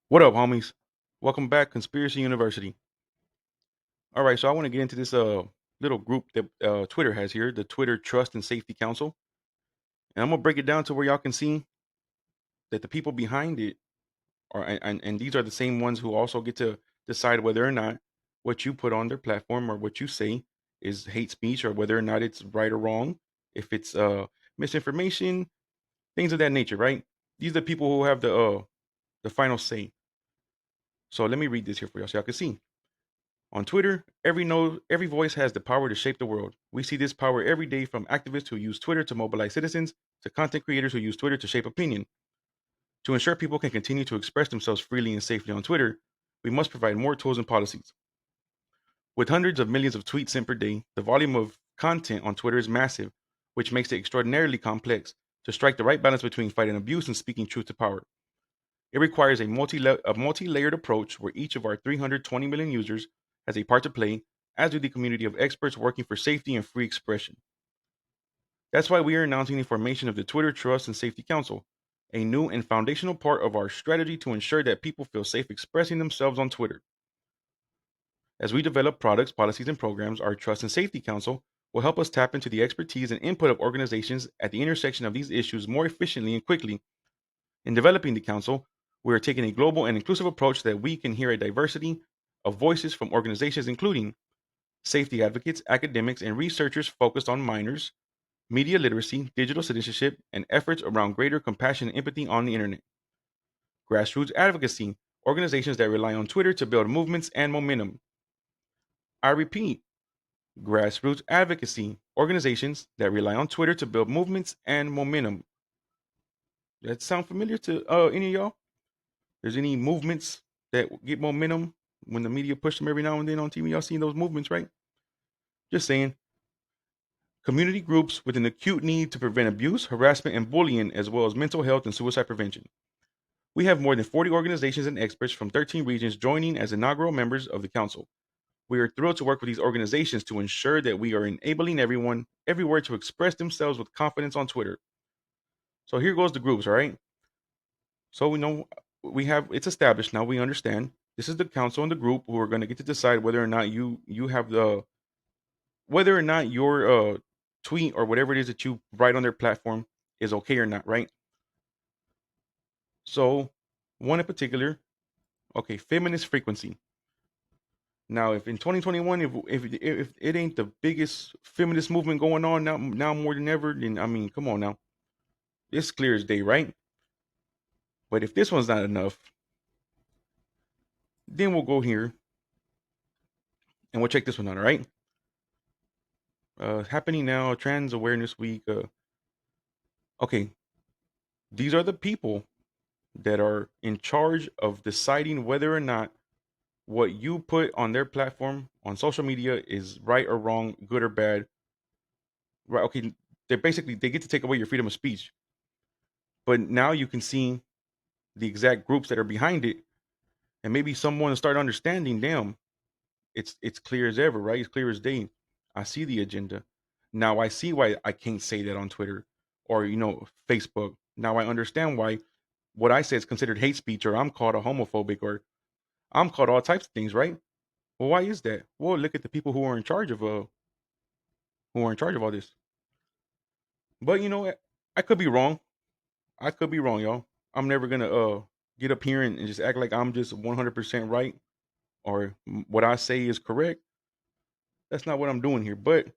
What up, homies? Welcome back, Conspiracy University. All right, so I want to get into this little group that Twitter has here, the Twitter Trust and Safety Council, and I'm gonna break it down to where y'all can see that the people behind it are, and these are the same ones who also get to decide whether or not what you put on their platform or what you say is hate speech or whether or not it's right or wrong, if it's misinformation, things of that nature, right? These are the people who have the final say. So let me read this here for y'all so y'all can see. On Twitter, every voice has the power to shape the world. We see this power every day from activists who use Twitter to mobilize citizens to content creators who use Twitter to shape opinion. To ensure people can continue to express themselves freely and safely on Twitter, we must provide more tools and policies. With hundreds of millions of tweets sent per day, the volume of content on Twitter is massive, which makes it extraordinarily complex to strike the right balance between fighting abuse and speaking truth to power. It requires a multi-layered approach where each of our 320 million users has a part to play, as do the community of experts working for safety and free expression. That's why we are announcing the formation of the Twitter Trust and Safety Council, a new and foundational part of our strategy to ensure that people feel safe expressing themselves on Twitter. As we develop products, policies, and programs, our Trust and Safety Council will help us tap into the expertise and input of organizations at the intersection of these issues more efficiently and quickly. In developing the council, we are taking a global and inclusive approach so that we can hear a diversity of voices from organizations including safety advocates, academics, and researchers focused on minors, media literacy, digital citizenship, and efforts around greater compassion and empathy on the internet. Grassroots advocacy, organizations that rely on Twitter to build movements and momentum. I repeat, grassroots advocacy, organizations that rely on Twitter to build movements and momentum. Does that sound familiar to any of y'all? There's any movements that get momentum when the media push them every now and then on TV? Y'all seen those movements, right? Just saying. Community groups with an acute need to prevent abuse, harassment, and bullying, as well as mental health and suicide prevention. We have more than 40 organizations and experts from 13 regions joining as inaugural members of the council. We are thrilled to work with these organizations to ensure that we are enabling everyone, everywhere to express themselves with confidence on Twitter. So here goes the groups, all right? So we know we have it's established now. We understand this is the council and the group who are going to get to decide whether or not you have the whether or not your tweet or whatever it is that you write on their platform is okay or not, right? So one in particular, okay, feminist frequency. Now, if in 2021, if it ain't the biggest feminist movement going on now more than ever, then I mean, come on now, it's clear as day, right? But if this one's not enough, then we'll go here and we'll check this one out, all right? Happening now, Trans Awareness Week. Okay, these are the people that are in charge of deciding whether or not what you put on their platform on social media is right or wrong, good or bad. Right? Okay, they get to take away your freedom of speech, but now you can see the exact groups that are behind it, and maybe someone will start understanding. Damn, it's clear as ever, right? It's clear as day. I see the agenda. Now I see why I can't say that on Twitter or Facebook. Now I understand why what I say is considered hate speech, or I'm called a homophobic, or I'm called all types of things, right? Well, why is that? Well, look at the people who are in charge of all this. But I could be wrong. I could be wrong, y'all. I'm never gonna get up here and just act like I'm just 100% right or what I say is correct. That's not what I'm doing here. But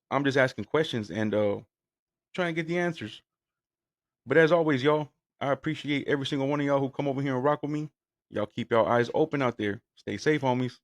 I'm just asking questions and trying to get the answers. But as always, y'all, I appreciate every single one of y'all who come over here and rock with me. Y'all keep y'all eyes open out there. Stay safe, homies.